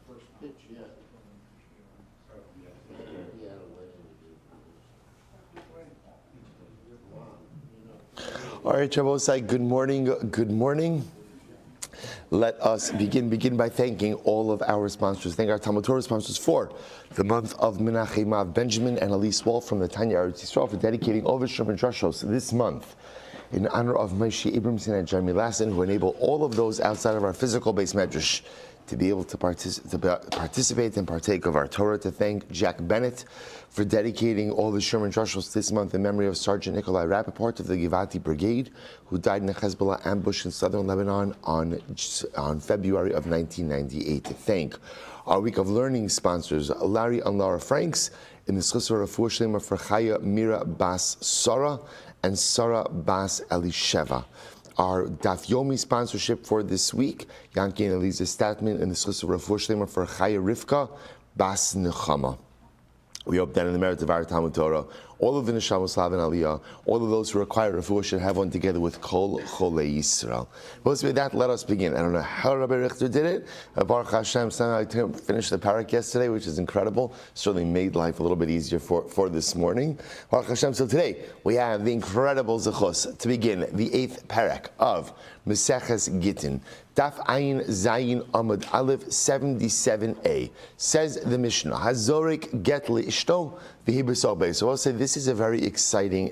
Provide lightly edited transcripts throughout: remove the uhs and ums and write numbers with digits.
first pitch yet. He had a wedding to do. All right, Shabbosai, good morning. Good morning. Let us begin by thanking all of our sponsors. Thank our Talmud Torah sponsors for the month of Menachem Av, Benjamin and Elise Wall from the Tanya Eretz Yisrael for dedicating all of Sherman Drushos this month in honor of Moshe Abramson and Jeremy Lassen, who enable all of those outside of our physical base medrash to be able to participate and partake of our Torah. To thank Jack Bennett for dedicating all the Sherman Drushos this month in memory of Sergeant Nikolai Rappaport of the Givati Brigade, who died in a Hezbollah ambush in southern Lebanon on February of 1998. To thank our Week of Learning sponsors, Larry and Laura Franks, in the Schusar of Shlema for Chaya Mira Bas Sara and Sarah Bas Elisheva. Our Daf Yomi sponsorship for this week, Yanki and Eliza Statman in the Schusar of Shlema for Chaya Rivka Bas Nechama. We hope that in the merit of our Talmud Torah, all of the Neshama Slav and Aliyah, all of those who require refuah should have one together with Kol Cholei Yisrael. But with that, let us begin. I don't know how Rabbi Richter did it. Baruch Hashem, somehow I finished the parak yesterday, which is incredible. Certainly made life a little bit easier for this morning. Baruch Hashem. So today, we have the incredible zechus to begin the 8th parak of Meseches Gittin. Daf Ayin Zayin Amud Aleph 77a. Says the Mishnah, Hazorik get li ishto v'hi. So I'll say this is a very exciting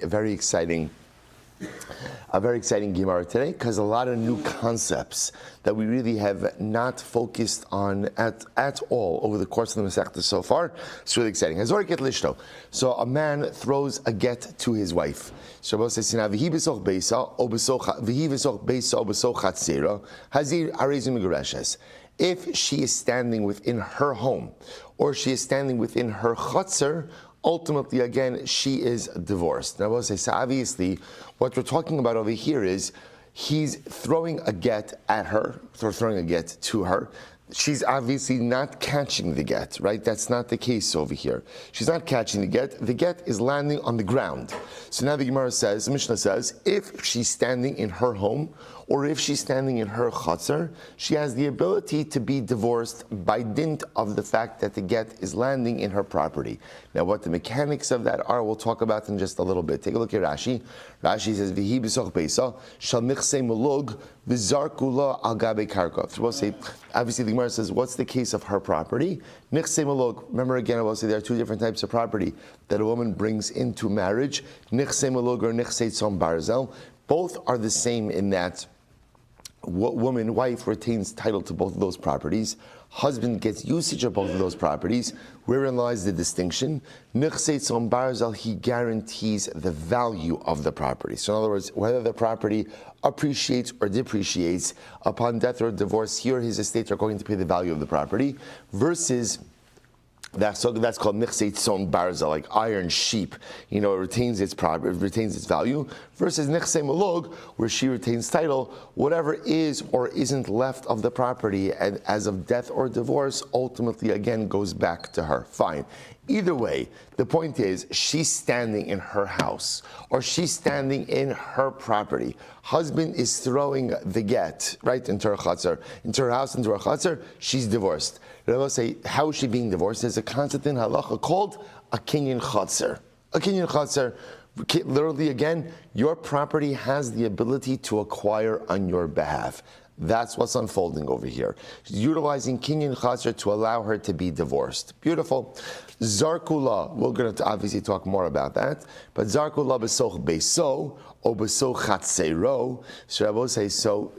Gemara today, because a lot of new concepts that we really have not focused on at all over the course of the Masechta so far. It's really exciting. Hazorik get li ishto. So a man throws a get to his wife. Shabbos says, "V'hi b'soch beisa o b'soch chatzera hazir arezim migareshes." If she is standing within her home, or she is standing within her chutzner, ultimately, again, she is divorced. Now, I will say, so obviously, what we're talking about over here is he's throwing a get at her, or throwing a get to her. She's obviously not catching the get, right? That's not the case over here. She's not catching the get. The get is landing on the ground. So now the Gemara says, the Mishnah says, if she's standing in her home, or if she's standing in her chutzner, she has the ability to be divorced by dint of the fact that the get is landing in her property. Now, what the mechanics of that are, we'll talk about in just a little bit. Take a look at Rashi. Rashi says, "V'hi b'soch beisa shal michsei mulug v'zarku lo al gabe karka." We'll say, obviously, the Gemara says, what's the case of her property? Michsei mulug. Remember again, I will say there are two different types of property that a woman brings into marriage: nichsei mulug or nichsei tzom barzel. Both are the same in that wife retains title to both of those properties. Husband gets usage of both of those properties. Wherein lies the distinction? Nichsei tzom barzel, he guarantees the value of the property. So in other words, whether the property appreciates or depreciates upon death or divorce, he or his estate are going to pay the value of the property, versus that's called nichsei tzom barza, like iron sheep. It retains its property, retains its value. Versus nichsei mulog, where she retains title. Whatever is or isn't left of the property, and as of death or divorce, ultimately again goes back to her. Fine. Either way, the point is, she's standing in her house, or she's standing in her property. Husband is throwing the get, right, into her chutzner, into her house, into her chutzner. She's divorced. I will say, how is she being divorced? There's a concept in halacha called a kinyan chutzner. A kinyan chutzner, literally again, your property has the ability to acquire on your behalf. That's what's unfolding over here. She's utilizing kinyan chutzner to allow her to be divorced. Beautiful. Zarkula, we're going to obviously talk more about that, but Zarkula b'soch beiso, or b'soch chatzero. So I will say, so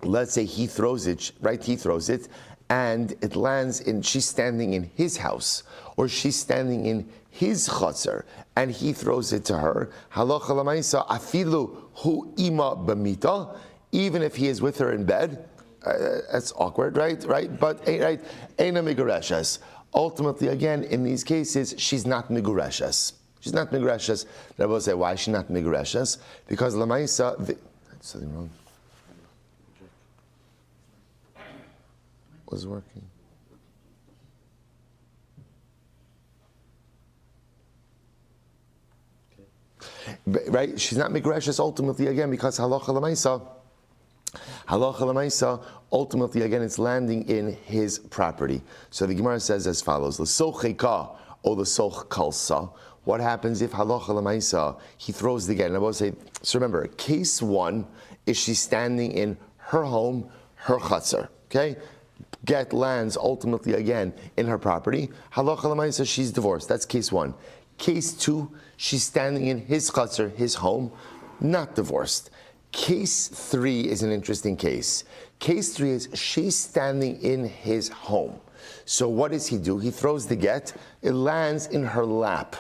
let's say he throws it, right? He throws it, and it lands in, she's standing in his house, or she's standing in his chutzner, and he throws it to her. Halacha l'maisa afilu hu ima b'mita, even if he is with her in bed. That's awkward, right? But right, eina migareshes. Ultimately, again, in these cases, she's not migureshes. She's not migureshes. I will say, why is she not migureshes? Because l'maisa, that's something wrong. Was working. Right? She's not migreshes ultimately, again, because halacha l'maisa, Halacha l'maisa, ultimately again it's landing in his property. So the Gemara says as follows: l'soch cheka or l'soch kalsa. What happens if halacha l'maisa he throws the get? And I will say, so remember, case one is she's standing in her home, her chutzner. Okay, get lands ultimately again in her property. Halacha l'maisa she's divorced. That's case one. Case two, she's standing in his chutzner, his home, not divorced. Case three is an interesting case. Case three is she's standing in his home. So what does he do? He throws the get. It lands in her lap.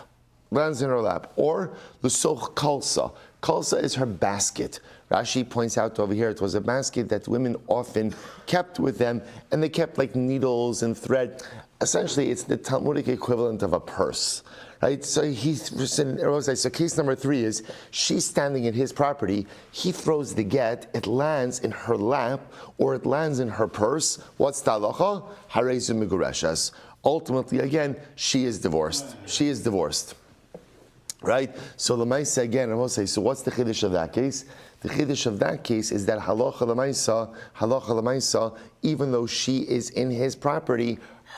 Lands in her lap. Or the soch kalsa. Kalsa is her basket. Rashi points out over here it was a basket that women often kept with them, and they kept like needles and thread. Essentially, it's the Talmudic equivalent of a purse. Right? So so case number three is she's standing in his property, he throws the get, it lands in her lap, or it lands in her purse. What's the halacha? Harezu migureshas. Ultimately, again, she is divorced. She is divorced. Right? So l'maisa again, I will say, so what's the chiddush of that case? The chiddush of that case is that halacha l'maisa, even though she is in his property,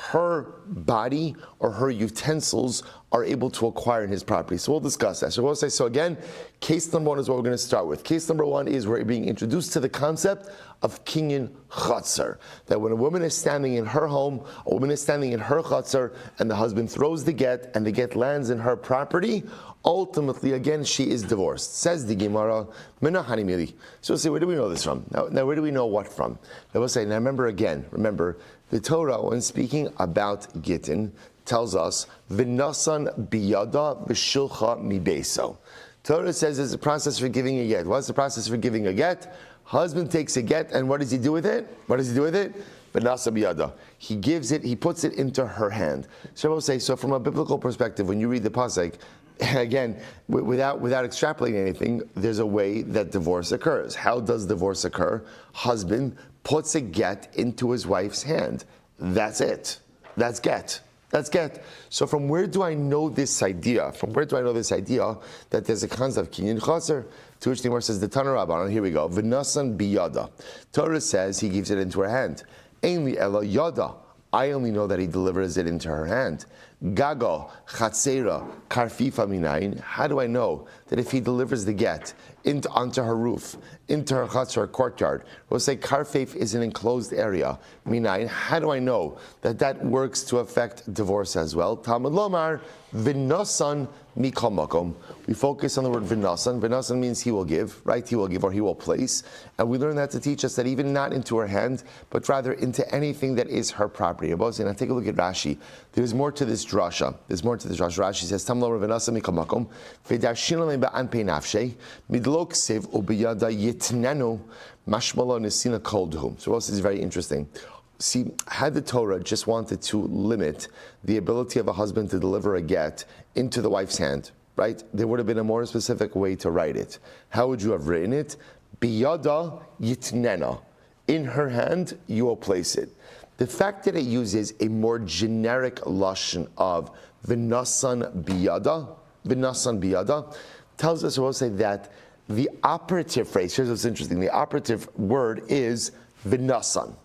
her body or her utensils are able to acquire in his property. So we'll discuss that. So we'll say, so again, case number one is what we're going to start with. Case number one is we're being introduced to the concept of kinyan chutzner. That when a woman is standing in her home, a woman is standing in her chutzner, and the husband throws the get, and the get lands in her property, ultimately, again, she is divorced. Says the Gemara, Menachani Mili. So we'll say, where do we know this from? Now where do we know what from? Now we'll say, now remember, the Torah, when speaking about Gittin, tells us, V'nasan biyada v'shilcha mibeso. Torah says there's a process for giving a get. What's the process for giving a get? Husband takes a get, and what does he do with it? V'nasa biyada. He gives it, he puts it into her hand. So I will say, so from a biblical perspective, when you read the pasuk, again, without extrapolating anything, there's a way that divorce occurs. How does divorce occur? Husband puts a get into his wife's hand. That's it. That's get. So from where do I know this idea? That there's a concept of kinyan chutzner? To which the Gemara says, the Tana Rabbanan, here we go, v'nasan biyada. Torah says he gives it into her hand. Ein li ela yada. I only know that he delivers it into her hand. Gaga, chatzera, karfifa minayin. How do I know that if he delivers the get onto her roof, into her chutzner, her courtyard? We'll say karfif is an enclosed area. Minayin. How do I know that works to affect divorce as well? Talmud lomar v'nasan mikol makom. We focus on the word v'nasan. V'nasan means he will give, right? He will give or he will place. And we learn that to teach us that even not into her hand, but rather into anything that is her property. Now take a look at Rashi. There's more to this drasha. Rashi says, Tam lo v'nasan mikol makom v'darshin ba'an pei nafshei midlo ksev ubiyada yitnenu mashmalo nesina kolduhum. So this is very interesting. See, had the Torah just wanted to limit the ability of a husband to deliver a get into the wife's hand, right? There would have been a more specific way to write it. How would you have written it? Biyada yitnena. In her hand, you will place it. The fact that it uses a more generic lashon of v'nasan biyada, tells us, we'll say that the operative phrase, here's what's interesting, the operative word is v'nasan.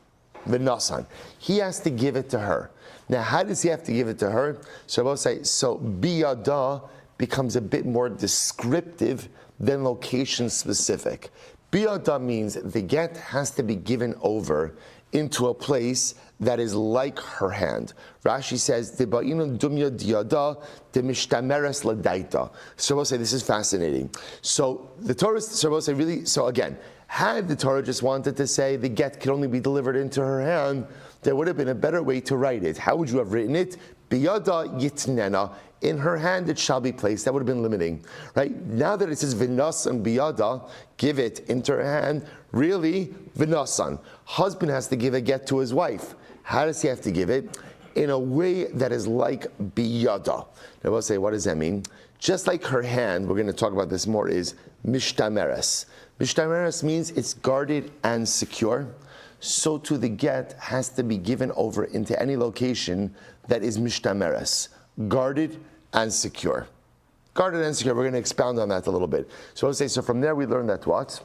He has to give it to her. Now, how does he have to give it to her? So I will say, so biyada becomes a bit more descriptive than location specific. Biyada means the get has to be given over into a place that is like her hand. Rashi says, dumya diyada demishtameres ladaita. So we'll say this is fascinating. So the Torah, so we'll say really, so again, had the Torah just wanted to say the get could only be delivered into her hand, there would have been a better way to write it. How would you have written it? Biyada yitnena. In her hand it shall be placed. That would have been limiting. Right? Now that it says v'nasan biyada, give it into her hand, really, v'nasan. Husband has to give a get to his wife. How does he have to give it? In a way that is like biyada. Now we'll say, what does that mean? Just like her hand, we're going to talk about this more, is mishtameres. Mishtameres means it's guarded and secure. So too the get has to be given over into any location that is mishtameres, guarded and secure. Guarded and secure, we're going to expound on that a little bit. So I'll say, so from there we learn that what?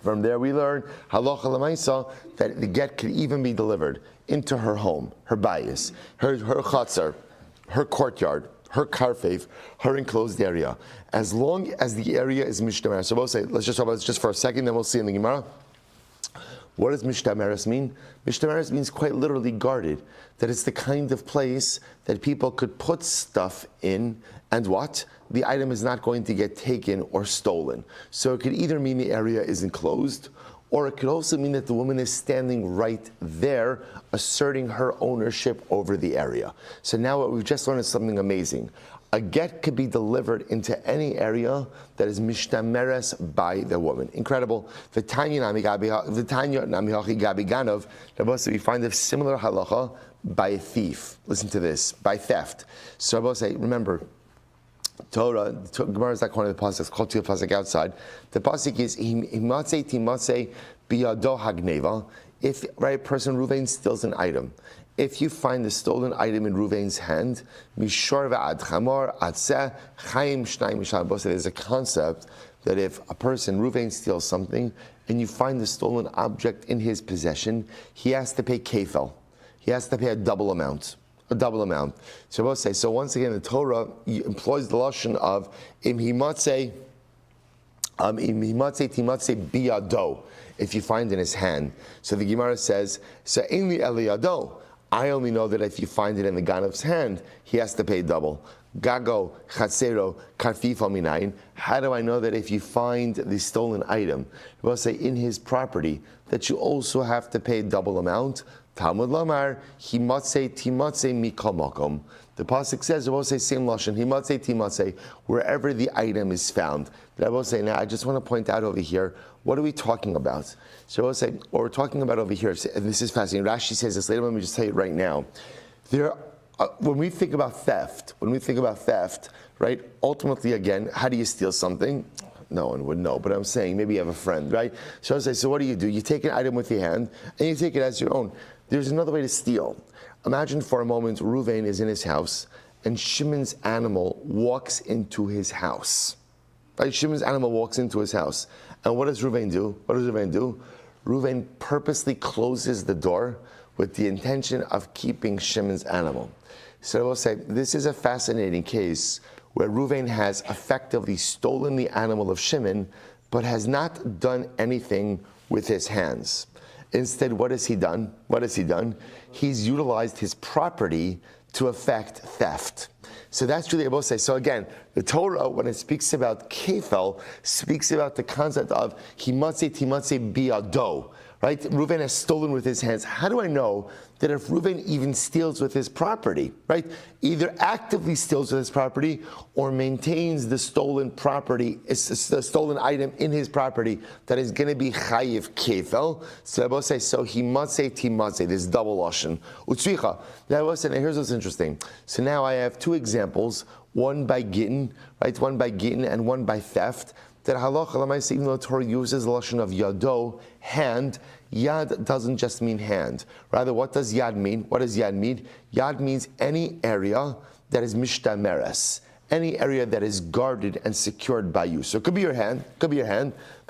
From there we learn halacha l'maisa that the get could even be delivered into her home, her bayis, her chatzar, her courtyard, her karfev, her enclosed area, as long as the area is mishtamer. So we'll say, let's just talk about this just for a second, then we'll see in the Gemara. What does mishtameres mean? Mishtameres means quite literally guarded. That it's the kind of place that people could put stuff in, and what? The item is not going to get taken or stolen. So it could either mean the area is enclosed, or it could also mean that the woman is standing right there, asserting her ownership over the area. So now what we've just learned is something amazing. A get could be delivered into any area that is mishtameres by the woman. Incredible. V'tanya namihachi gabi ganov. We find a similar halacha by a thief. Listen to this, by theft. So I will say, remember, Torah, Gemara is not one of the pasuk. It's called to the pasuk outside. The pasuk is himatze timatze biyado hagneva. If right person Ruvain steals an item, if you find the stolen item in Ruvain's hand, mishor va'ad chamor atzeh chaim shnayim mishal. There's a concept that if a person Ruvain steals something and you find the stolen object in his possession, he has to pay kefel. He has to pay a double amount. So we'll say, so once again, the Torah employs the lashon of im himatze timatze biyado, if you find in his hand. So the Gemara says, so ainli eliyado. I only know that if you find it in the ganav's hand, he has to pay double. Gago chatzero karfifo minayin. How do I know that if you find the stolen item, we'll say in his property, that you also have to pay double amount? Talmud Lamar, himatze timatze mikol makom. The pasuk says, I will say same lashon, himatze timatze, wherever the item is found. But I will say now, I just want to point out over here, what are we talking about? So I will say, what we're talking about over here, and this is fascinating. Rashi says this later. Let me just tell you right now. When we think about theft, right? Ultimately, again, how do you steal something? No one would know, but I'm saying maybe you have a friend, right? So I say, so what do? You take an item with your hand and you take it as your own. There's another way to steal. Imagine for a moment Ruvain is in his house and Shimon's animal walks into his house. Right? Shimon's animal walks into his house. And what does Ruvain do? Ruvain purposely closes the door with the intention of keeping Shimon's animal. So I will say, this is a fascinating case where Ruvain has effectively stolen the animal of Shimon, but has not done anything with his hands. Instead, what has he done? He's utilized his property to effect theft. So that's really able to say. So again, the Torah, when it speaks about kefel, speaks about the concept of himatze timatze biyado. Right? Reuven has stolen with his hands. How do I know that if Reuven even steals with his property, right? Either actively steals with his property or maintains the stolen property, it's the stolen item in his property that is going to be chayiv kefel. So I will say, so himatze timatze, this double lashon. Utzricha. Now here's what's interesting. So now I have two examples, one by Gittin, right? One by Gittin and one by theft. That halacha l'maisa, even though the Torah uses the lashon of yado, hand, yad doesn't just mean hand. Rather, what does yad mean? What does yad mean? Yad means any area that is mishtameres, any area that is guarded and secured by you. So it could be your hand, but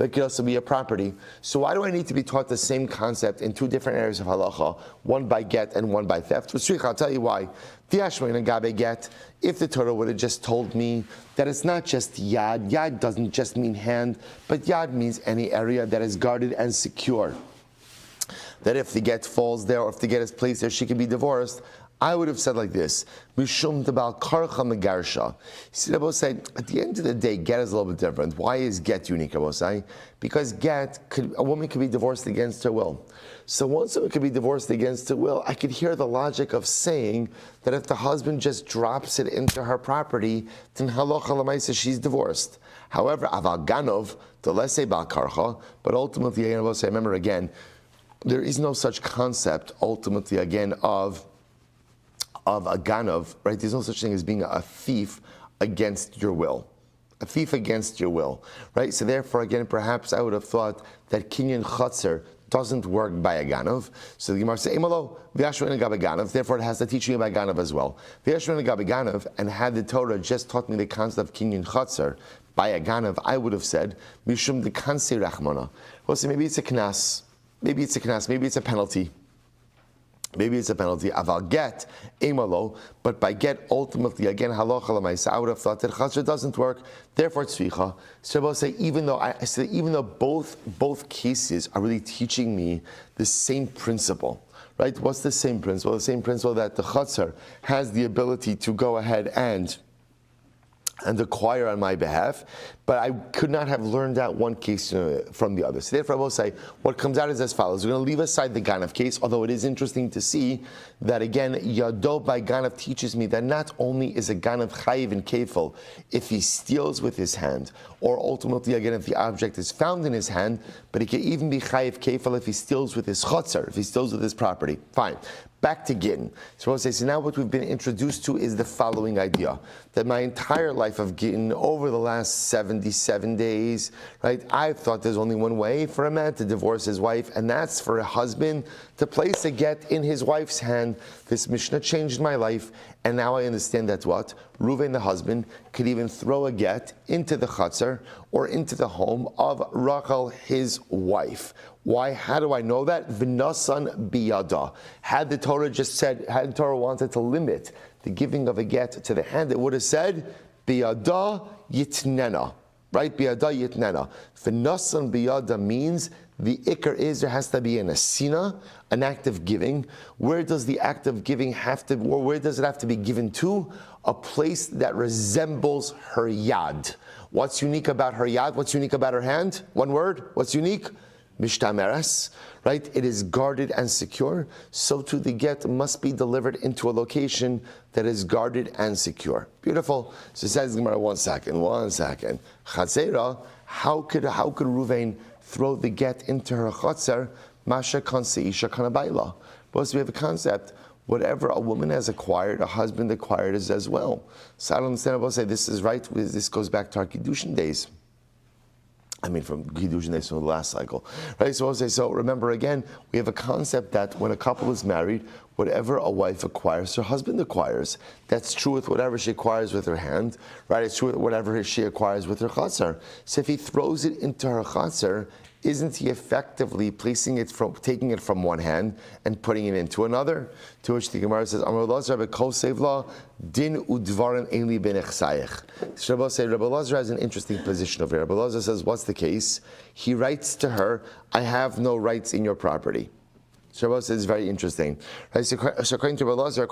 it could also be your property. So why do I need to be taught the same concept in two different areas of halacha, one by get and one by theft? I'll tell you why. If the Torah would have just told me that it's not just yad, yad doesn't just mean hand, but yad means any area that is guarded and secure. That if the get falls there or if the get is placed there, she can be divorced. I would have said like this, Mishum Tabal Karcha Megarsha. See, Rabbi said, at the end of the day, get is a little bit different. Why is get unique, Rabbi say? Because a woman could be divorced against her will. So once a woman could be divorced against her will, I could hear the logic of saying that if the husband just drops it into her property, then halacha l'maisa, she's divorced. However, Aval Ganov, the less say Bal Karcha, but ultimately, Rabbi say, remember again, there is no such concept, ultimately, again, of a ganov, right? There's no such thing as being a thief against your will. A thief against your will, right? So therefore, again, perhaps I would have thought that kinyan chatzar doesn't work by a ganov. So the Gemara says, Emalo, v'yashvin agabe ganov, therefore it has to teach me about ganov as well. V'yashvin agabe ganov, and had the Torah just taught me the concept of kinyan chatzar, by a ganav, I would have said, mishum de kanse rachmana. Well, so maybe it's a knas, maybe it's a penalty. Maybe it's a penalty. Aval get emalo, but by get ultimately again halacha l'maisa. I would have thought that chazir doesn't work. Therefore, it's tzvicha. So I will say even though both cases are really teaching me the same principle, right? What's the same principle? The same principle that the chazir has the ability to go ahead and acquire on my behalf, but I could not have learned that one case from the other. So therefore I will say, what comes out is as follows. We're going to leave aside the Ganav case, although it is interesting to see that again, Yado by Ganav teaches me that not only is a Ganav chayiv and kefil if he steals with his hand, or ultimately again if the object is found in his hand, but he can even be chayiv kefil if he steals with his chotzer, if he steals with his property. Fine. Back to Gittin. So now what we've been introduced to is the following idea, that my entire life of Gittin, over the last 77 days, right, I've thought there's only one way for a man to divorce his wife, and that's for a husband to place a get in his wife's hand. This Mishnah changed my life, and now I understand that what? Reuven, the husband, could even throw a get into the chutzner or into the home of Rachel, his wife. Why? How do I know that? V'nasan biyada. Had the Torah wanted to limit the giving of a get to the hand, it would have said, biyada yitnena. Right? Biyada yitnena. V'nasan biyada means the ikar is there has to be an asina, an act of giving. Where does the act of giving have to, or where does it have to be given to? A place that resembles her yad. What's unique about her yad? What's unique about her hand? One word. What's unique? Mishtameres, right? It is guarded and secure. So too the get must be delivered into a location that is guarded and secure. Beautiful. So it says Gemara, one second. Chatzera, how could Reuven throw the get into her chatzer? Masha kanse isha kanabayla. Because we have a concept. Whatever a woman has acquired, a husband acquired as well. So I don't understand. I will say this is right. This goes back to our Kiddushin days. From Kiddushin days from the last cycle, right? So I'll say, so remember again, we have a concept that when a couple is married, whatever a wife acquires, her husband acquires. That's true with whatever she acquires with her hand, right? It's true with whatever she acquires with her chatzar. So if he throws it into her chatzar, isn't he effectively taking it from one hand and putting it into another? To which the Gemara says, Amar Lazar b'kol sevla din udvarim einli benechsayich. So Rabbi Lazar has an interesting position over here. Rabbi Lazar says, what's the case? He writes to her, I have no rights in your property. Shabbos says very interesting. Right? So according to Rabbi Lazar,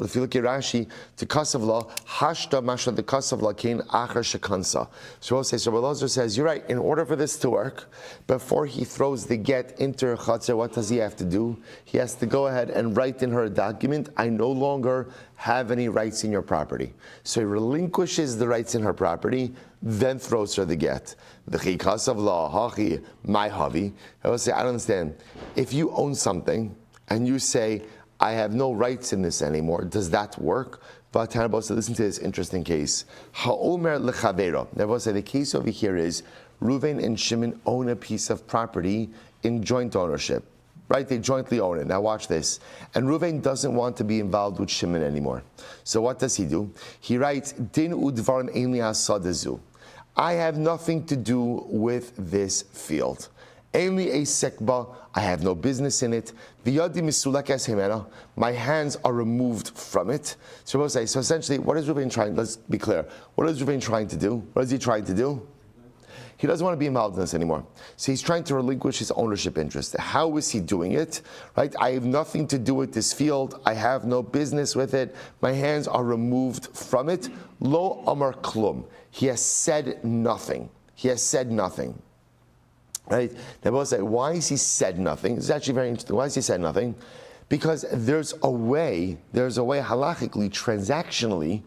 if you look at Rashi, to kasavla hashta masha the kasavla kain achar shekansa. Shabbos says, Rabbi Lazar says, you're right. In order for this to work, before he throws the get into her chatzar, what does he have to do? He has to go ahead and write in her a document. I no longer have any rights in your property. So he relinquishes the rights in her property, then throws her the get. The chikas of law, hachi, my havi. I will say, I don't understand. If you own something and you say, I have no rights in this anymore, does that work? But Tanabos said, listen to this interesting case. Ha'omer lechavero. Never say the case over here is Reuven and Shimon own a piece of property in joint ownership. Right, they jointly own it. Now watch this. And Reuven doesn't want to be involved with Shimon anymore. So what does he do? He writes, Din udvarim einli asadazu. I have nothing to do with this field. Einli esekba. I have no business in it. V'yadi misulakas hemena. My hands are removed from it. So essentially, what is Reuven trying? Let's be clear. What is Reuven trying to do? What is he trying to do? He doesn't want to be involved in this anymore. So he's trying to relinquish his ownership interest. How is he doing it? Right? I have nothing to do with this field. I have no business with it. My hands are removed from it. Lo amar klum. He has said nothing. He has said nothing. Right? Now we'll say, why has he said nothing? This is actually very interesting. Why has he said nothing? Because there's a way halachically, transactionally,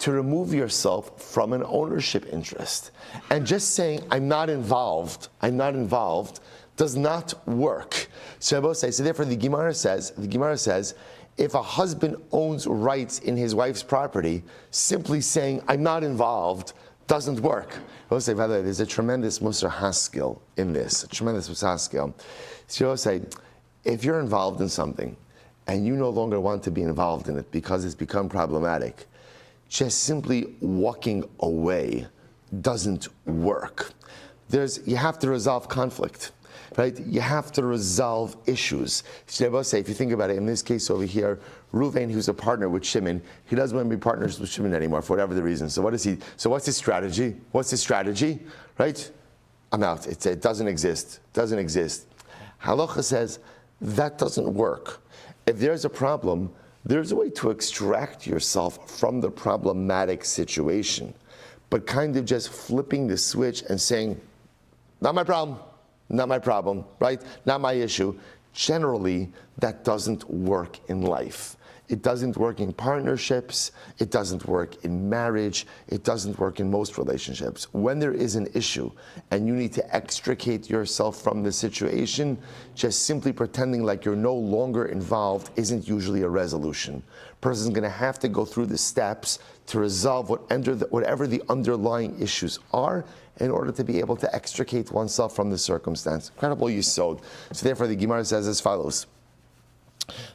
to remove yourself from an ownership interest. And just saying, I'm not involved, does not work. So therefore the Gemara says, if a husband owns rights in his wife's property, simply saying, I'm not involved, doesn't work. I will say, by the way, there's a tremendous Musar Haskell in this, So I will say, if you're involved in something, and you no longer want to be involved in it because it's become problematic, just simply walking away doesn't work. You have to resolve conflict, right? You have to resolve issues. If you think about it, in this case over here, Reuven, who's a partner with Shimon, he doesn't want to be partners with Shimon anymore for whatever the reason. So what's his strategy? What's his strategy? Right? I'm out. It doesn't exist. Doesn't exist. Halacha says that doesn't work. If there's a problem, there's a way to extract yourself from the problematic situation, but kind of just flipping the switch and saying, not my problem, right? Not my issue. Generally, that doesn't work in life. It doesn't work in partnerships. It doesn't work in marriage. It doesn't work in most relationships. When there is an issue and you need to extricate yourself from the situation, just simply pretending like you're no longer involved isn't usually a resolution. Person's going to have to go through the steps to resolve whatever the underlying issues are in order to be able to extricate oneself from the circumstance. Incredible yisod. So therefore the Gemara says as follows.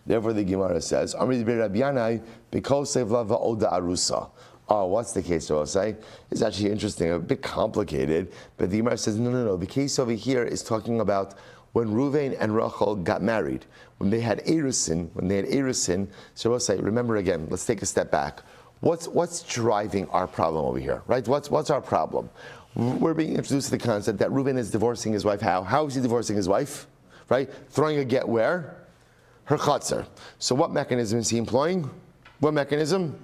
Therefore the Gemara says, oh, what's the case, I will say? It's actually interesting, a bit complicated, but the Gemara says, no. The case over here is talking about when Reuven and Rachel got married, when they had Erusin, so we'll say, remember again, let's take a step back. What's driving our problem over here, right? What's our problem? We're being introduced to the concept that Reuven is divorcing his wife. How? How is he divorcing his wife? Right? Throwing a get where? Her chatzar. So what mechanism is he employing? What mechanism?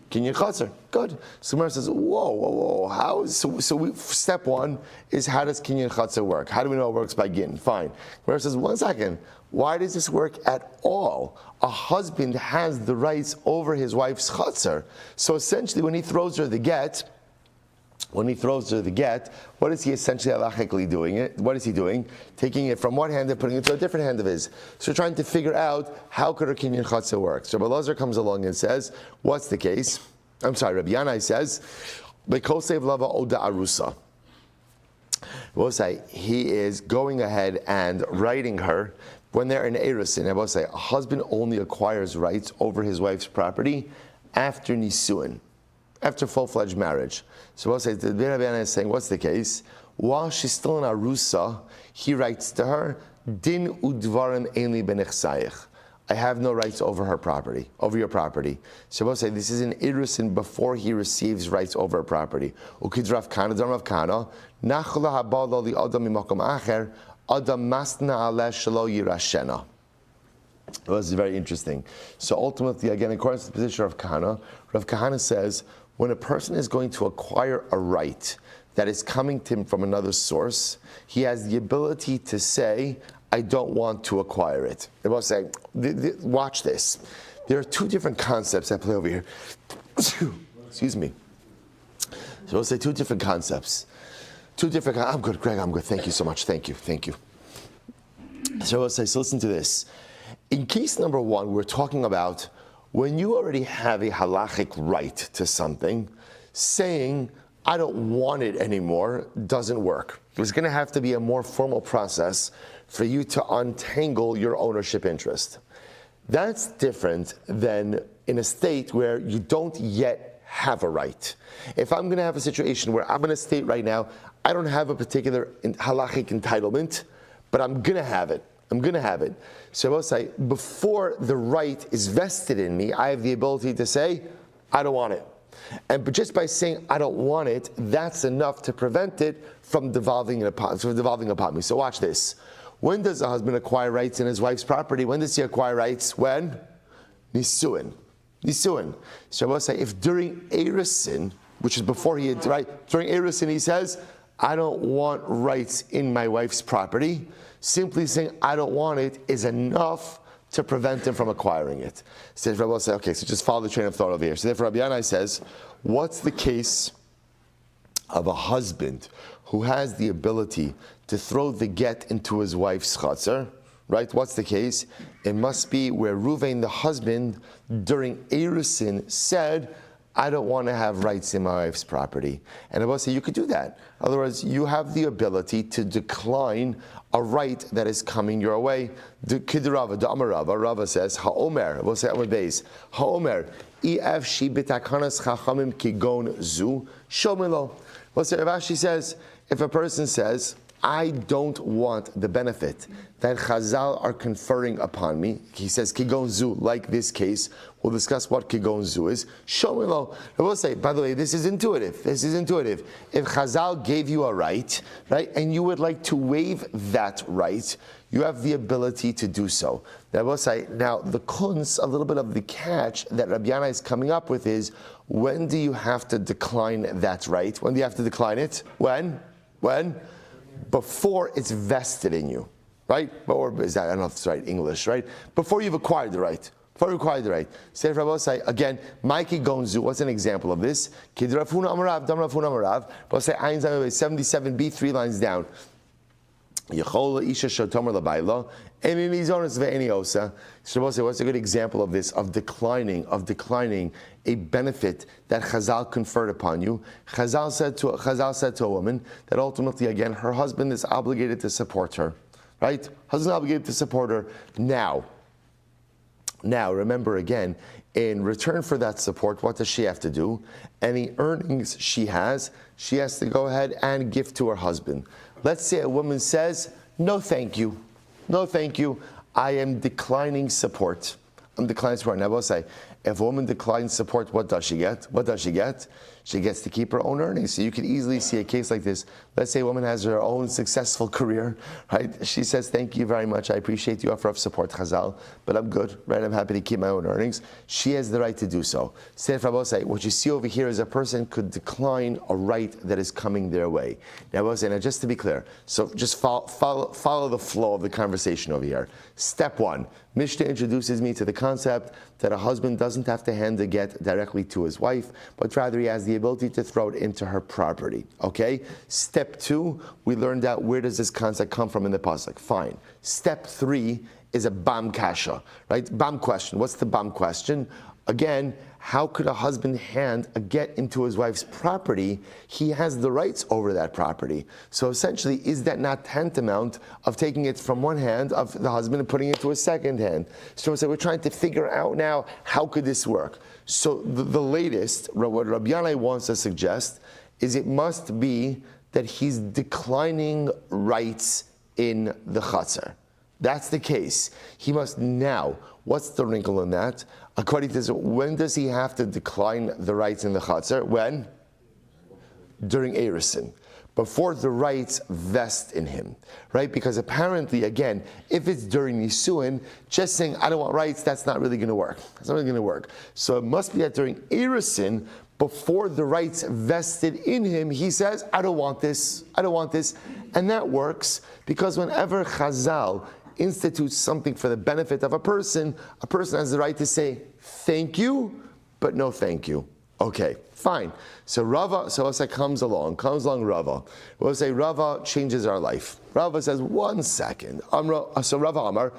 Kinyan chatzar. Good. So Gemara says, whoa. How? Step one is how does kinyan chatzar work? How do we know it works by Gittin? Fine. Gemara says, 1 second. Why does this work at all? A husband has the rights over his wife's chatzar. So essentially, when he throws her the get, what is he essentially halachically doing? What is he doing? Taking it from one hand and putting it to a different hand of his. So trying to figure out how could a kinyan chatzar work. So Rabbi Lazar comes along and says, what's the case? Rabbi Yanai says, Bekosev lava oda arusa. We'll say he is going ahead and writing her when they're in Erusin. I will say a husband only acquires rights over his wife's property after nisuin, after full-fledged marriage. So we'll say the Rabbi is saying, what's the case? While she's still in Arusa, he writes to her, Din udvarim einli benichsayich. I have no rights over her property, over your property. So we'll say this is an Erusin before he receives rights over her property. Ukid Rav Kana, Rav Kana, nachla habalo li adam mimakom acher, adam masna aleh shelo yirashena. Well, this is very interesting. So ultimately, again, according to the position of Rav Kahana says, when a person is going to acquire a right that is coming to him from another source, he has the ability to say, I don't want to acquire it. They will say, watch this. There are two different concepts at play over here. Excuse me. So we'll say two different concepts. I'm good, Greg, I'm good. Thank you so much. Thank you. So we'll say, so listen to this. In case number one, we're talking about when you already have a halachic right to something, saying, I don't want it anymore, doesn't work. There's going to have to be a more formal process for you to untangle your ownership interest. That's different than in a state where you don't yet have a right. If I'm going to have a situation where I'm going to state right now, I don't have a particular halachic entitlement, but I'm going to have it. So I will say, before the right is vested in me, I have the ability to say, I don't want it. But just by saying I don't want it, that's enough to prevent it from devolving upon me. So watch this. When does a husband acquire rights in his wife's property? When does he acquire rights? When? Nisuin. So I will say, if during Erusin, which is before he had, right, during Erusin he says, I don't want rights in my wife's property, simply saying I don't want it is enough to prevent him from acquiring it. So Rabbi will say, okay, so just follow the train of thought over here. So therefore Rabbi Yanai says, what's the case of a husband who has the ability to throw the get into his wife's chatzar? Right? What's the case? It must be where Reuven, the husband, during Erusin said, I don't want to have rights in my wife's property. And I will say you could do that. In other words, you have the ability to decline a right that is coming your way. Rava says, Ha'omer, we'll say Amud Beis, Ha'omer, if she betakanas chachamim kigon zu, shomelo. We'll say Rav Ashi says, if a person says, I don't want the benefit that Chazal are conferring upon me. He says, Kigon Zu, like this case. We'll discuss what Kigon Zu is. Show me low. I will say, by the way, this is intuitive. This is intuitive. If Chazal gave you a right, and you would like to waive that right, you have the ability to do so. I will say, now the kunz, a little bit of the catch that Rabbi Yana is coming up with is, when do you have to decline that right? When do you have to decline it? When? Before it's vested in you, right? Or is that, I don't know if it's right English, right? Before you've acquired the right. Say Rabbi say again, Mikey Gonzu, what's an example of this? Kid Rafuna Amarav, Dam Rafuna Amarav, but say 77b, 3 lines down. Yechola Isha Shotomer Labaila, and in his owners Ve'eniosa. So say, what's a good example of this, of declining a benefit that Chazal conferred upon you? Chazal said to a woman that ultimately, again, her husband is obligated to support her, right? Husband is obligated to support her now. Now, remember again, in return for that support, what does she have to do? Any earnings she has to go ahead and give to her husband. Let's say a woman says, no thank you, I am declining support. Now I will say, if a woman declines support, what does she get? She gets to keep her own earnings. So you could easily see a case like this. Let's say a woman has her own successful career, right? She says, thank you very much. I appreciate the offer of support, Chazal, but I'm good, right? I'm happy to keep my own earnings. She has the right to do so. What you see over here is a person could decline a right that is coming their way. Now, just to be clear, so just follow the flow of the conversation over here. Step 1, Mishnah introduces me to the concept that a husband doesn't have to hand the get directly to his wife, but rather he has the ability to throw it into her property. Okay? Step 2, we learned out where does this concept come from in the pasuk. Fine. Step 3 is a bam kasha, right? Bam question. What's the bam question? Again, how could a husband hand a get into his wife's property? He has the rights over that property. So essentially, is that not tantamount of taking it from one hand of the husband and putting it to a second hand? So we're trying to figure out now, how could this work? So the latest, what Rabbi Yanai wants to suggest, is it must be that he's declining rights in the chatzar. That's the case. He must now, what's the wrinkle in that? According to this, when does he have to decline the rights in the chatzar? When? During Erusin. Before the rights vest in him, right? Because apparently, again, if it's during Nisuin, just saying, I don't want rights, that's not really going to work. That's not really going to work. So it must be that during Erusin, before the rights vested in him, he says, I don't want this. And that works because whenever Chazal institutes something for the benefit of a person has the right to say, thank you, but no thank you. Okay, fine. So Rava, comes along Rava. We'll say Rava changes our life. Rava says, 1 second. So Rava Amar,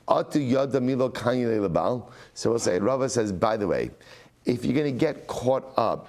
Atu yada milo kanye lebal. So we'll say, Rava says, by the way, if you're going to get caught up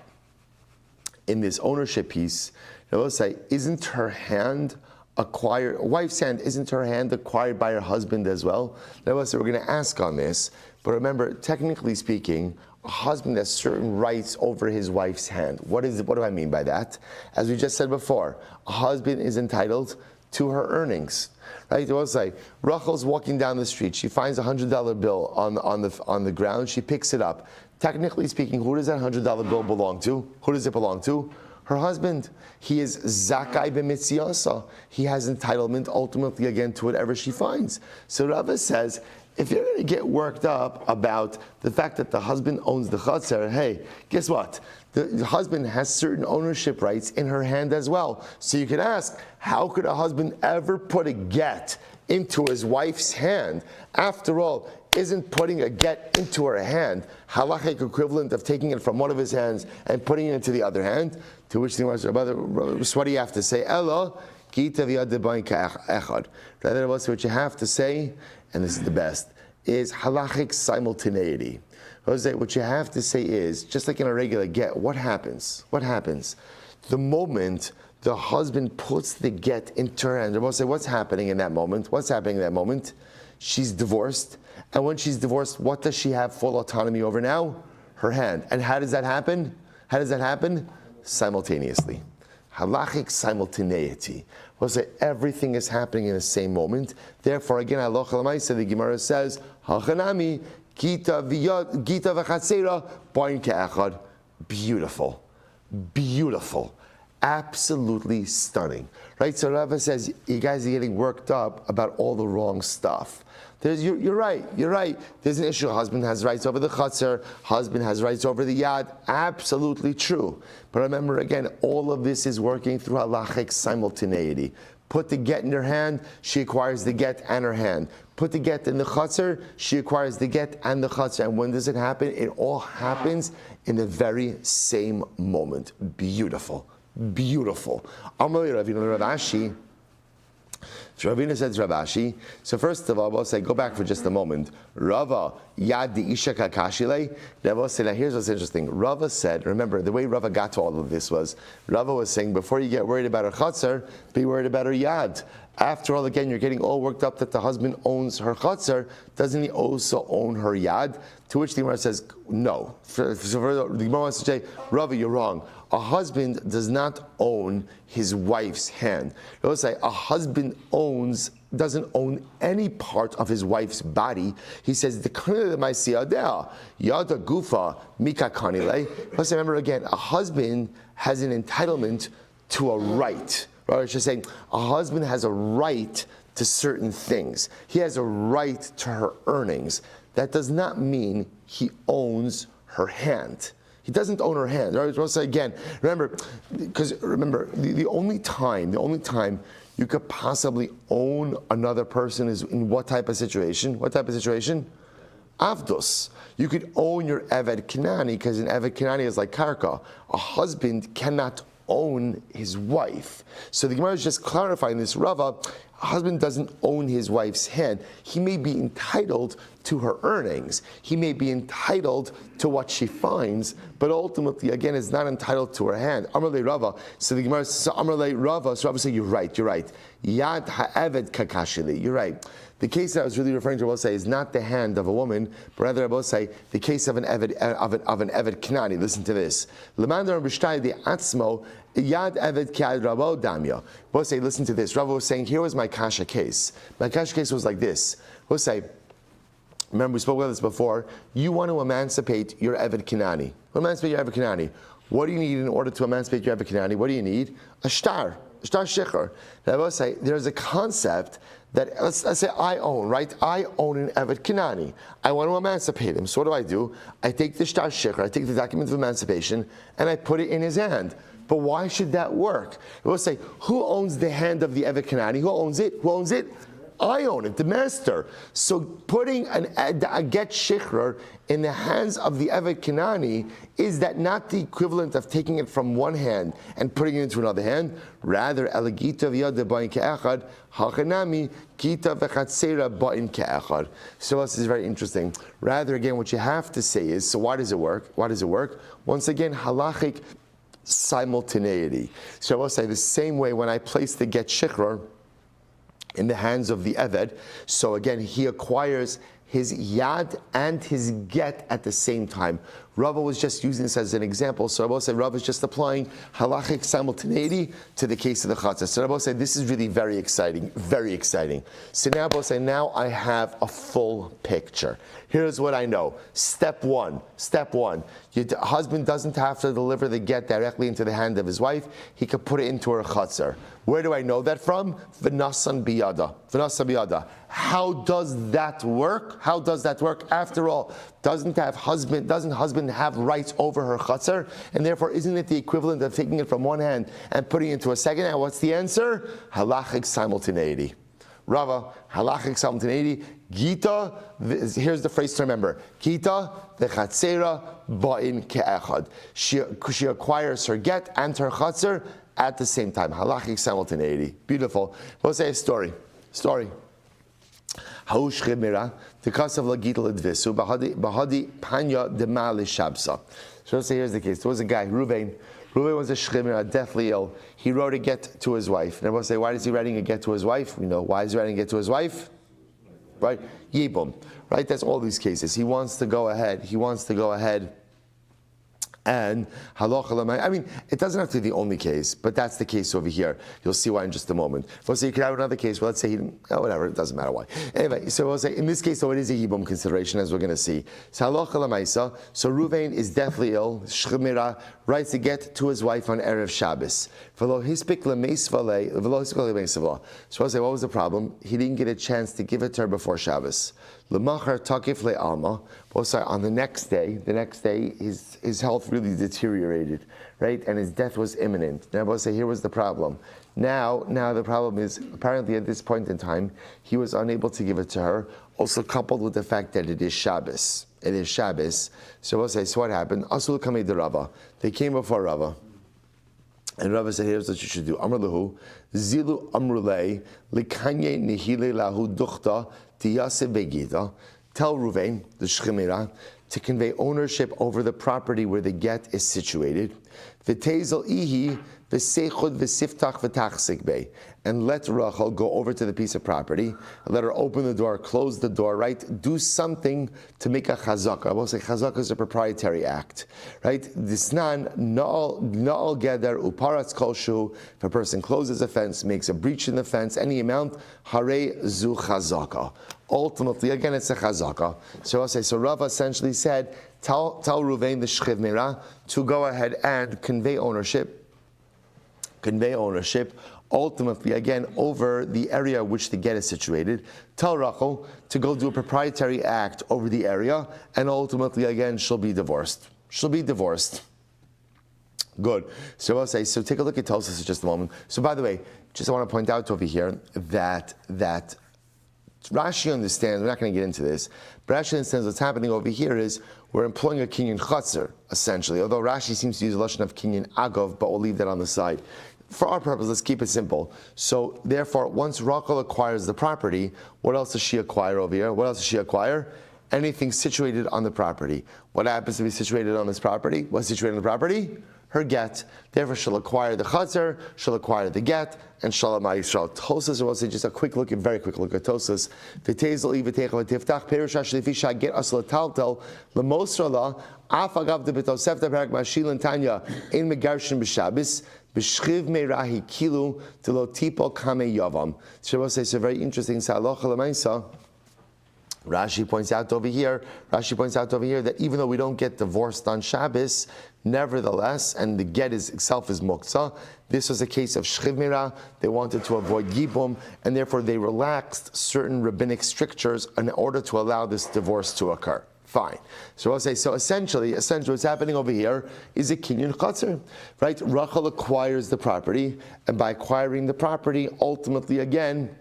in this ownership piece, we'll say, isn't her hand acquired, a wife's hand, isn't her hand acquired by her husband as well? Now, we're going to ask on this, but remember, technically speaking, a husband has certain rights over his wife's hand. What do I mean by that? As we just said before, a husband is entitled to her earnings. Right? It was like Rachel's walking down the street. She finds a $100 bill on the ground. She picks it up. Technically speaking, who does that $100 bill belong to? Who does it belong to? Her husband. He is zakai b'mitziasa. He has entitlement ultimately again to whatever she finds. So Rava says, if you're going to get worked up about the fact that the husband owns the chatzar, hey, guess what? The husband has certain ownership rights in her hand as well. So you could ask, how could a husband ever put a get into his wife's hand? After all, isn't putting a get into her hand halachic equivalent of taking it from one of his hands and putting it into the other hand? To which the answer, what do you have to say? Ella, kita v'yad echad. Rather, what you have to say, and this is the best, is halachic simultaneity. Jose, what you have to say is, just like in a regular get, what happens? What happens? The moment the husband puts the get into her hand, Rabbi say, what's happening in that moment? What's happening in that moment? She's divorced. And when she's divorced, what does she have full autonomy over now? Her hand. And how does that happen? How does that happen? Simultaneously. Halachic simultaneity. We'll say everything is happening in the same moment. Therefore, again, halacha l'maaseh, the Gemara says, Hachanami, Gita v'chatzera, ba'in ke'echad. Beautiful. Beautiful. Absolutely stunning. Right? So Rava says, you guys are getting worked up about all the wrong stuff. You're right. There's an issue. Husband has rights over the chutzner. Husband has rights over the yad. Absolutely true. But remember again, all of this is working through halachic simultaneity. Put the get in her hand, she acquires the get and her hand. Put the get in the chutzner, she acquires the get and the chutzner. And when does it happen? It all happens in the very same moment. Beautiful. Beautiful. Amalei Ravina Ravashi. Ravina says Ravashi. So first of all, we'll say, go back for just a moment. Rava yad di isha kakashile. Rava said, now here's what's interesting. Rava said, remember, the way Rava got to all of this was, Rava was saying, before you get worried about her chutzner, be worried about her yad. After all, again, you're getting all worked up that the husband owns her chutzner. Doesn't he also own her yad? To which the Gemara says, no. So the Gemara wants to say, Rava, you're wrong. A husband does not own his wife's hand. Let's say a husband doesn't own any part of his wife's body. He says, the yada gufa mika kanile. Let's remember again, a husband has an entitlement to a right. Right? I should say, a husband has a right to certain things. He has a right to her earnings. That does not mean he owns her hand. He doesn't own her hand. Right? I'll say again, remember, the only time you could possibly own another person is in what type of situation? What type of situation? Avdus. You could own your Eved Kanani, because an Eved Kanani is like karka. A husband cannot own his wife. So the Gemara is just clarifying this. Rava, a husband doesn't own his wife's hand. He may be entitled to her earnings. He may be entitled to what she finds, but ultimately, again, is not entitled to her hand. Amarle Rava. So the Gemara says, Amarle Rava. So Rava says, you're right. Yad ha'eved kakashili. You're right. The case that I was really referring to, I will say, is not the hand of a woman, but rather I will say the case of an Eved Knani. Listen to this. L'mandar b'shtay di atzmo yad Eved ki'ad rabo damya. We'll say, listen to this. Rava was saying, here was my kasha case. My kasha case was like this. We'll say, remember we spoke about this before. You want to emancipate your Eved Knani. Emancipate your Eved Knani. What do you need in order to emancipate your Eved Knani? What do you need? A shtar shicher. Now I will say, there's a concept that, let's say I own, right? I own an Eved Kanani. I want to emancipate him. So what do? I take the shtar shicher, I take the document of emancipation, and I put it in his hand. But why should that work? We'll say, who owns the hand of the Eved Kanani? Who owns it? Who owns it? I own it, the master. So putting a get shichrer in the hands of the Eved Kanani, is that not the equivalent of taking it from one hand and putting it into another hand? Rather, elegita v'yada ba'in ke'echad, hachanami gita v'chatzera ba'in ke'echad. So this is very interesting. Rather, again, what you have to say is, so why does it work? Why does it work? Once again, halachic simultaneity. So I will say the same way when I place the get shichrer in the hands of the Eved. So again, he acquires his yad and his get at the same time. Rava was just using this as an example, so Rabbi said Rava is just applying halachic simultaneity to the case of the chatzah. So Rabbi said this is really very exciting, very exciting. So now Rabbi said, now I have a full picture. Here's what I know. Step one. Your husband doesn't have to deliver the get directly into the hand of his wife. He could put it into her chatzah. Where do I know that from? V'nasan biyada. How does that work? After all, doesn't husband have rights over her chatzar? And therefore, isn't it the equivalent of taking it from one hand and putting it into a second hand? What's the answer? Halachic simultaneity. Rava, halachic simultaneity. Gita, here's the phrase to remember. Gita, the chatzera, ba'in ke'echad. She acquires her get and her chatzar at the same time. Halachic simultaneity. Beautiful. We'll say a story. Haush chimera, the kasav lagitl advisu, bahadi panya demali shabsa. So let's say here's the case. There was a guy, Ruvain. Ruvain was a shchimera, deathly ill. He wrote a get to his wife. And everyone say, why is he writing a get to his wife? We know why is he writing a get to his wife? Right? Yibum. Right? That's all these cases. He wants to go ahead. And halacha, I mean, it doesn't have to be the only case, but that's the case over here. You'll see why in just a moment. We'll say you could have another case. Well, let's say whatever, it doesn't matter why. Anyway, so we'll say in this case, though, it is a yibum consideration, as we're going to see. So halacha lamaisa. So Ruvain is deathly ill. Shchemira writes to get to his wife on erev Shabbos. So I'll say, what was the problem? He didn't get a chance to give it to her before Shabbos. L'machar takif le'alma. On the next day, his health really deteriorated, right? And his death was imminent. Now, we'll say, here was the problem. Now the problem is, apparently at this point in time, he was unable to give it to her, also coupled with the fact that it is Shabbos. So we'll say, so what happened? Asul kamei de Rava. They came before Rava. And Rava said, here's what you should do. Amr lahu, zilu amrulei, likanye nihile lahu duchta, tiyase begida. Tell Ruvain, the shchemira, to convey ownership over the property where the get is situated. V'tezel ihi v'seichud v'siftach v'tachsik bei. And let Rachel go over to the piece of property. Let her open the door, close the door, right? Do something to make a chazaka. I will say chazaka is a proprietary act, right? Disnan na'al geder uparatz kolshu. If a person closes a fence, makes a breach in the fence, any amount, hare zu chazaka. Ultimately, again, it's a chazaka. So I'll say, so Rava essentially said, tell Ruvain the shchiv mira to go ahead and convey ownership, ultimately, again, over the area which the get is situated. Tell Rachel to go do a proprietary act over the area, and ultimately, again, she'll be divorced. Good. So I'll say, so take a look at Tosfos in just a moment. So by the way, just I want to point out over here that Rashi understands, we're not going to get into this, but Rashi understands what's happening over here is we're employing a kinyan chatzar, essentially, although Rashi seems to use a lashon of kinyan agav, but we'll leave that on the side. For our purpose, let's keep it simple. So therefore, once Rachel acquires the property, what else does she acquire over here? What else does she acquire? Anything situated on the property. What happens to be situated on this property? What's situated on the property? Her get. Therefore, she'll acquire the chatzar, she'll acquire the get, and shalom Yisrael. Tosfos, we'll say just a very quick look at Tosfos. V'tezel v'techa v'tiftach perush ha'shlifisha get asla taltel l'mosra la af agav de betosefta perak mashil and Tanya in megarshin b'Shabbos b'shchiv meirahi kilu telo tipo kame yavam. So we'll say it's a very interesting halacha l'maisa. Rashi points out over here that even though we don't get divorced on Shabbos, nevertheless, and the get itself is muktzah, this was a case of shchiv mira. They wanted to avoid yibum, and therefore they relaxed certain rabbinic strictures in order to allow this divorce to occur. Fine. So I'll say, so essentially what's happening over here is a kinyan chatzar, right? Rachel acquires the property, and by acquiring the property, ultimately again,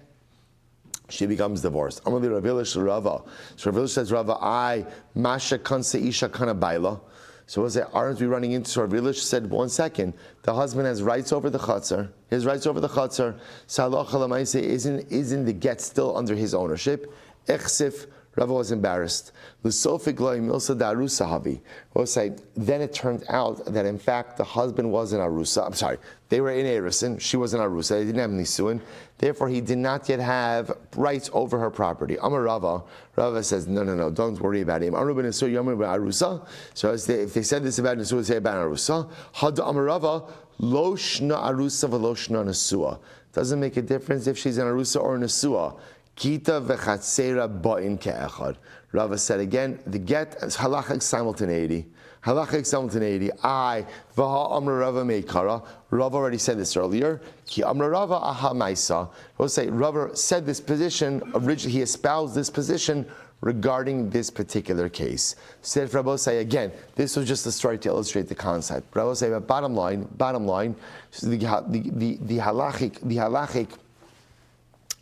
she becomes divorced. Amar li Rav Hillel Rava. So Rav Hillel says, Rava, I masha kanse isha kana baila. So we'll say, aren't we running into? So Rav Hillel said, 1 second. The husband has rights over the chatzar. His rights over the chatzar. Salacha l'maaseh isn't the get still under his ownership? Echsif. Rava was embarrassed. We'll say, then it turned out that in fact the husband was in Arusa. I'm sorry, they were in Erusin. She was in Arusa. They didn't have Nisuin. Therefore, he did not yet have rights over her property. Amar Rava. Rava says, no, don't worry about him. Arusa. So if they said this about Nisuin, they say about Arusa. Had Amar Rava, lo shna Arusa v'lo shna Nesua. Doesn't make a difference if she's in Arusa or Nesua. Kita v'chatzera ba'in ke'echad. Rava said again, the get is halachic simultaneity. I v'ha amra Rava meikara. Rava already said this earlier. Ki amra Rava aha maisa. We'll say Rava said this position originally. He espoused this position regarding this particular case. Said Rabbi say again, this was just a story to illustrate the concept. Rabbi say, but bottom line, the halachic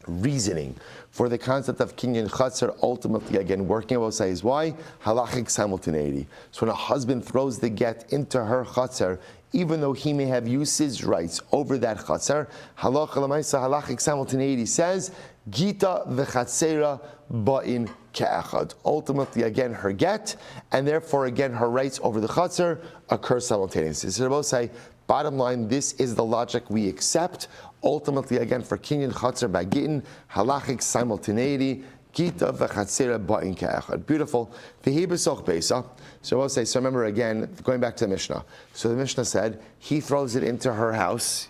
reasoning for the concept of kinyan chatzar, ultimately again working, I will say, is why halachic simultaneity. So when a husband throws the get into her chatzar, even though he may have usage rights over that chatzar. Halacha l'maisa, halachic simultaneity says, Gita v'chatzera ba'in ke'echad. Ultimately, again, her get, and therefore, again, her rights over the chatzar occur simultaneously. So both say, bottom line, this is the logic we accept. Ultimately, again, for kinyan chatzar by Gittin, halachic simultaneity, Gita v'chatzera ba'in ke'echad. Beautiful. V'hi b'soch beisa. So we'll say, so remember again, going back to the Mishnah. So the Mishnah said, he throws it into her house.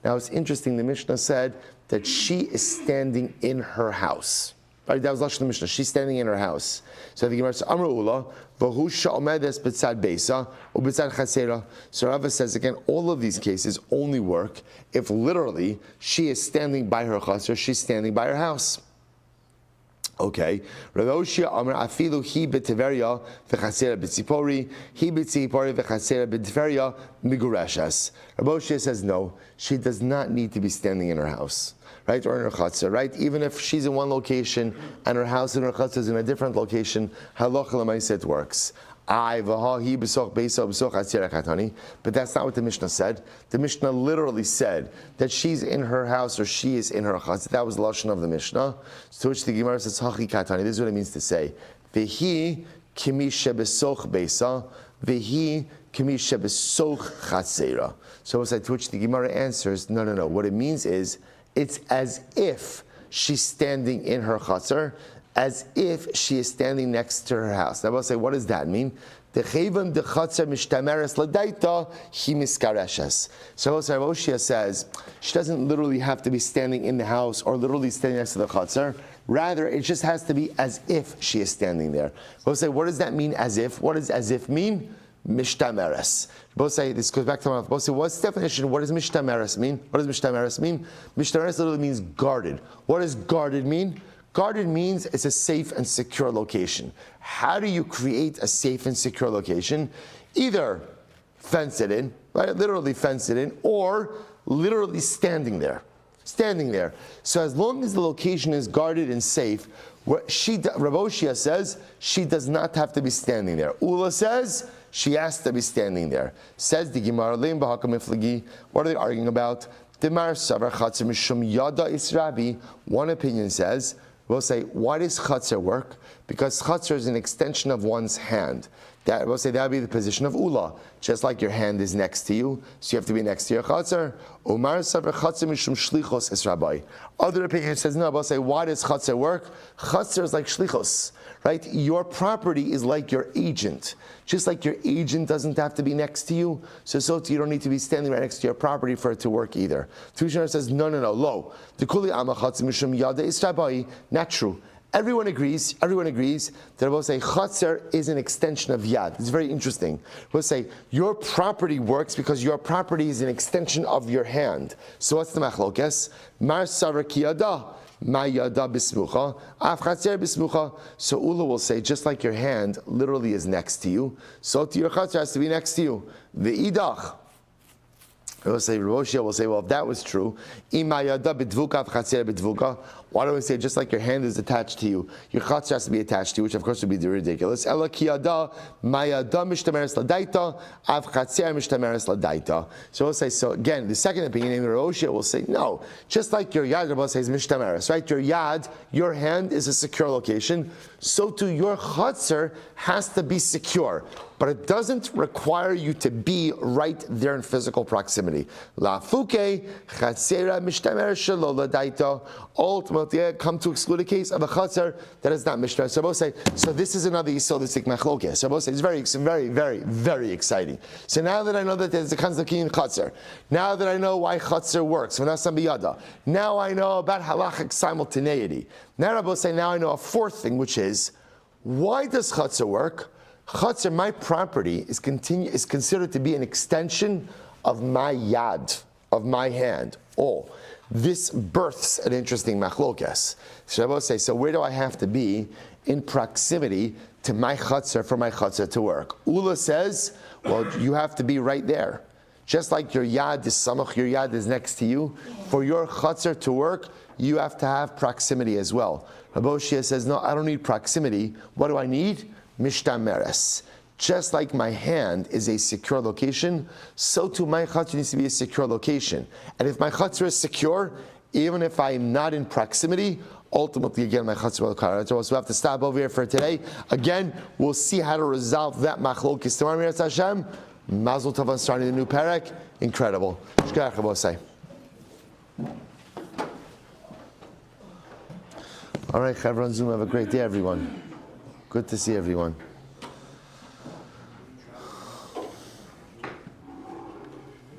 Now it's interesting, the Mishnah said that she is standing in her house. Right, that was Lashon the Mishnah. She's standing in her house. So the Gemara says, Amru Ula, v'hu sha'omedes b'tzad beisa, u'b'tzad chatzera. So Rava says again, all of these cases only work if literally she is standing by her chatzar, she's standing by her house. Okay. Rabbi Oshia Amar Afilu Hi B'Tiveria V'Chatzera B'Tzipori Hi B'Tzipori V'Chatzera B'Tiveria Migurashas. Rabbi Oshia says no, she does not need to be standing in her house, right, or in her chatzar, right? Even if she's in one location and her house and her chatzar is in a different location, halacha l'maaseh it works. But that's not what the Mishnah said. The Mishnah literally said that she's in her house or she is in her chatzar. That was the lashon of the Mishnah. To which the Gemara says, Hachi katani. This is what it means to say. Vehi kimi shebesoch beisa, vehi kimi shebesoch chatzera. So to which the Gemara answers, no. What it means is, it's as if she's standing in her chatzar, as if she is standing next to her house. Now, I'll say, what does that mean? So Moshe says, she doesn't literally have to be standing in the house or literally standing next to the chatzar. Rather, it just has to be as if she is standing there. We'll say, what does that mean, as if? What does as if mean? Mishtameres. Both say, this goes back to my both say, what's the definition? What does mishtameres mean? What does mishtameres mean? Mishtameres literally means guarded. What does guarded mean? Guarded means it's a safe and secure location. How do you create a safe and secure location? Either fence it in, right? Literally fence it in, or literally standing there. So as long as the location is guarded and safe, Rabbi Oshia says she does not have to be standing there. Ula says she has to be standing there. Says the Gemara, what are they arguing about? One opinion says, we'll say, why does chatzar work? Because chatzar is an extension of one's hand. That we'll say that would be the position of ula, just like your hand is next to you, so you have to be next to your chatzar. Umar savar chatzar mishum shlichos es rabbi. Other opinion says no. We'll say, why does chatzar work? Chatzar is like shlichos, right? Your property is like your agent. Just like your agent doesn't have to be next to you, so you don't need to be standing right next to your property for it to work either. Tushner says, no, lo. The kuli ama chatzar mishum yada is rabbi. Not true. Everyone agrees that we'll say chatzar is an extension of yad. It's very interesting. We'll say your property works because your property is an extension of your hand. So what's the machlokes? Mar savar ki yada, ma yada bismucha, af chatzar bismucha. So Ula will say, just like your hand literally is next to you, so to your chatzar has to be next to you. Ve'idach. We'll say, Roshia will say, well, if that was true, why do we say just like your hand is attached to you, your chatzar has to be attached to you, which of course would be ridiculous. So we'll say, so again, the second opinion, Roshia will say, no, just like your yad, Rabbi says mishtameres, right? Your yad, your hand is a secure location, so too your chatzar has to be secure. But it doesn't require you to be right there in physical proximity. Ultimately, come to exclude a case of a chatzar that is not mishtamer. So both say, so this is another yisodistic machlokes. So both say it's very, very exciting. So now that I know that there's a concept of chatzar, now that I know why chatzar works, now I know about halachic simultaneity. Now I both say, now I know a fourth thing, which is, why does chatzar work? Chatzar, my property, is considered to be an extension of my yad, of my hand. Oh, this births an interesting machlokes. So I will say, so where do I have to be in proximity to my chatzar for my chatzar to work? Ula says, well, you have to be right there. Just like your yad is samach, your yad is next to you. For your chatzar to work, you have to have proximity as well. Rabbi Shia says, no, I don't need proximity. What do I need? Mishtameres. just like my hand is a secure location, so too my chutzner needs to be a secure location. And if my chutzner is secure, even if I'm not in proximity, ultimately, again, my chutzner will occur. So we have to stop over here for today. Again, we'll see how to resolve that machlokes tomorrow. Mirat Hashem. Mazel tov on starting the new parak. Incredible. Shkach Rabosai. All right, Chavron Zoom. Have a great day, everyone. Good to see everyone.